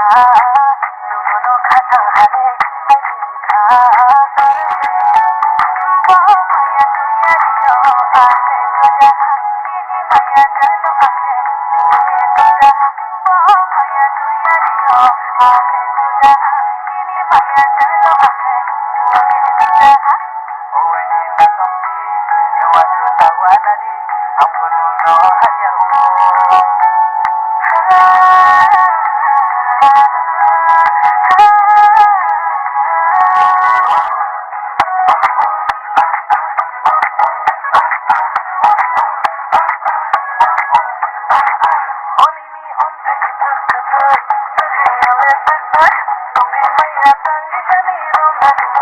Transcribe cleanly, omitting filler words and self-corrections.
nuno khatang hare ani tha maya tuyariyo ale tuja nini maya jalo ane bore tuja maya tuyariyo ale tuja nini maya jalo ane bore tuja oweni na sompi nuwasu tawanadi amgonu no hanya Onini om takit tutup, nagayang letak, tongi maya tangi jani rom nadi